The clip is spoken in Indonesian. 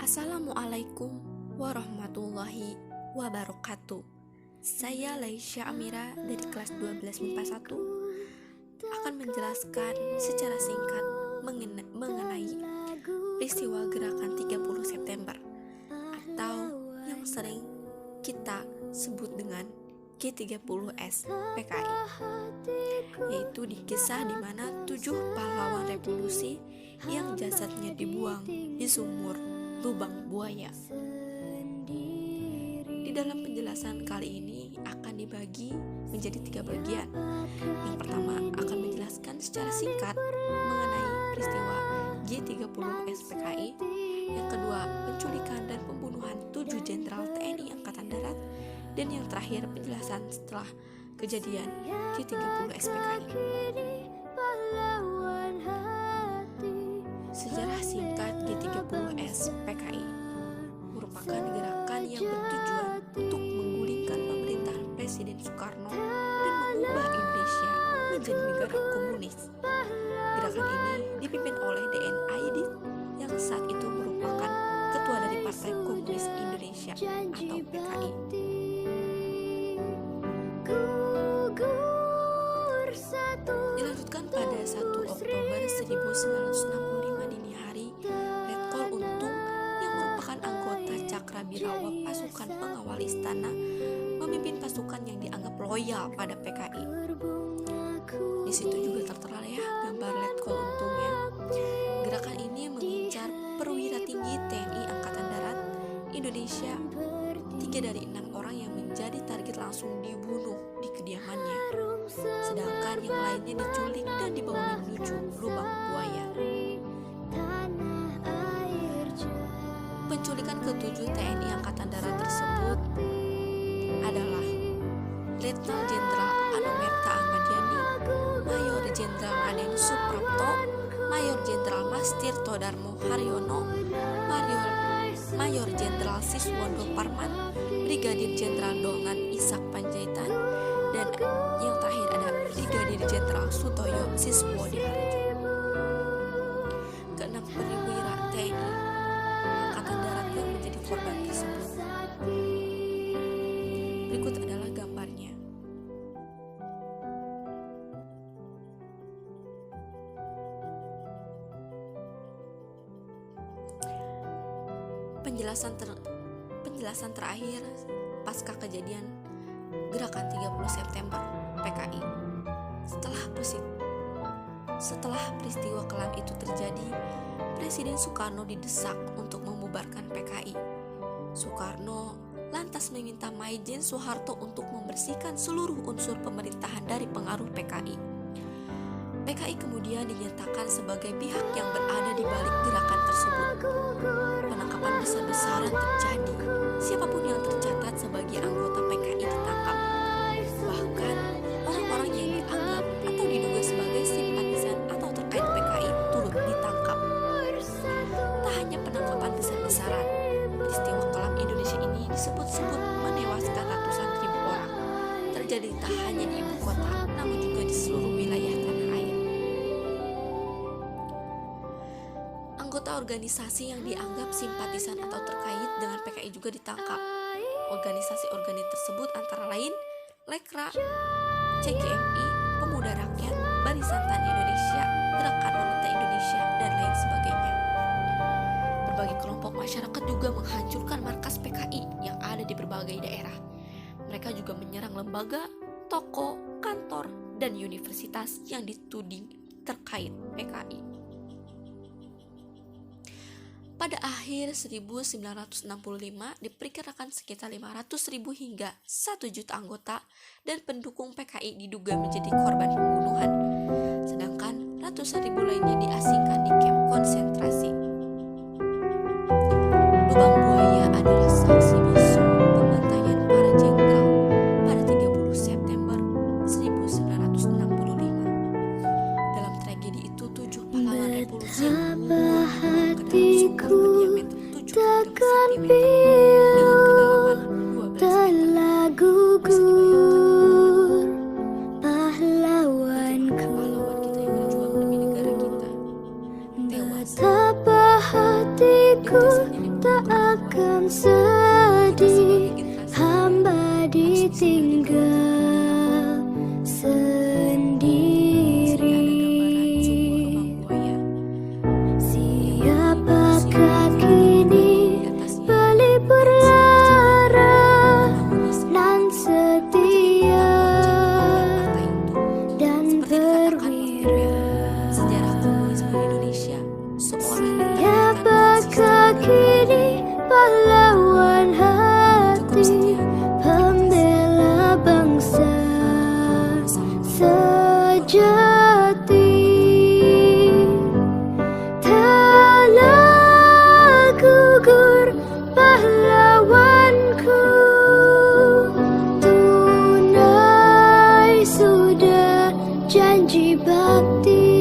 Assalamualaikum warahmatullahi wabarakatuh. Saya Laisya Amira dari kelas 12 MIPA 1 akan menjelaskan secara singkat mengenai peristiwa gerakan 30 September atau yang sering kita sebut dengan G30S PKI, yaitu kisah di mana 7 pahlawan revolusi yang jasadnya dibuang di sumur lubang buaya. Di dalam penjelasan kali ini akan dibagi menjadi 3 bagian. Yang pertama akan menjelaskan secara singkat mengenai peristiwa G30S PKI. Yang kedua, penculikan dan pembunuhan 7 jenderal TNI Angkatan Darat. Dan yang terakhir, penjelasan setelah kejadian G30S PKI. Sejarah singkat G30S PKI merupakan gerakan yang bertujuan untuk menggulingkan pemerintahan Presiden Soekarno dan mengubah Indonesia menjadi negara komunis. Gerakan ini dipimpin oleh DN Aidit yang saat itu merupakan ketua dari Partai Komunis Indonesia atau PKI. Dilanjutkan pada 1 Oktober 1965 dini hari, Letkol Untung yang merupakan anggota Cakrabirawa pasukan pengawal istana memimpin pasukan yang dianggap loyal pada PKI. Di situ juga tertera ya gambar Letkol Untungnya. Gerakan ini mengincar perwira tinggi TNI Angkatan Darat Indonesia. 3 dari 6 orang yang menjadi target langsung dibunuh di kediamannya, sedangkan yang lainnya diculik dan dibawa menuju lubang buaya. Penculikan ke-7 TNI Angkatan Darat tersebut adalah Letnan Jenderal Anomerta Ahmadiani, Mayor Jenderal Raden Suprapto, Mayor Jenderal Mas Tirto Darmo Haryono, Mayor Jenderal Siswondo Parman, Brigadir Jenderal Dongan Ishak Panjaitan, dan yang terakhir ada Brigadir Jenderal Sutoyo Siswodiharjo. Ke-6 perwira TNI Angkatan Darat yang menjadi korban tersebut. Berikut adalah gambarnya. Penjelasan terakhir pasca kejadian gerakan 30 September PKI. Setelah peristiwa kelam itu terjadi, Presiden Soekarno didesak untuk membubarkan PKI. Soekarno lantas meminta Maijen Soeharto untuk membersihkan seluruh unsur pemerintahan dari pengaruh PKI. PKI kemudian dinyatakan sebagai pihak yang berada di balik gerakan tersebut. Penangkapan besar-besaran terjadi. Siapapun yang tercatat sebagai anggota PKI ditangkap. Bahkan orang-orang yang dianggap atau diduga sebagai simpatisan atau terkait PKI turut ditangkap. Tak hanya penangkapan besar-besaran, peristiwa kelam Indonesia ini disebut-sebut menewaskan ratusan ribu orang. Terjadi tak hanya di ibu kota, namun juga di seluruh wilayah tanah air. Anggota organisasi yang dianggap simpatisan atau terkait dengan PKI juga ditangkap. Organisasi tersebut antara lain Lekra, CGMI, Pemuda Rakyat, Barisan Tani Indonesia, Gerakan Wanita Indonesia, dan lain sebagainya. Berbagai kelompok masyarakat juga menghancurkan markas PKI yang ada di berbagai daerah. Mereka juga menyerang lembaga, toko, kantor, dan universitas yang dituding terkait PKI. Pada akhir 1965 diperkirakan sekitar 500.000 hingga 1 juta anggota dan pendukung PKI diduga menjadi korban pembunuhan, sedangkan ratusan ribu lainnya diasingkan di kamp konsentrasi. Lubang buaya adalah saksi bisu pembantaian para jenderal pada 30 September 1965. Dalam tragedi itu 7 pahlawan revolusi takkan pilu telah gugur pahlawanku tewas Betapa hatiku tak akan sedih, hamba ditinggal sendiri. Siapakah kini pelipur lara nan setia dan perwira? Siapakah kini pahlawan hati, pembela bangsa sejati? Telah gugur pahlawanku, tunai sudah janji bakti.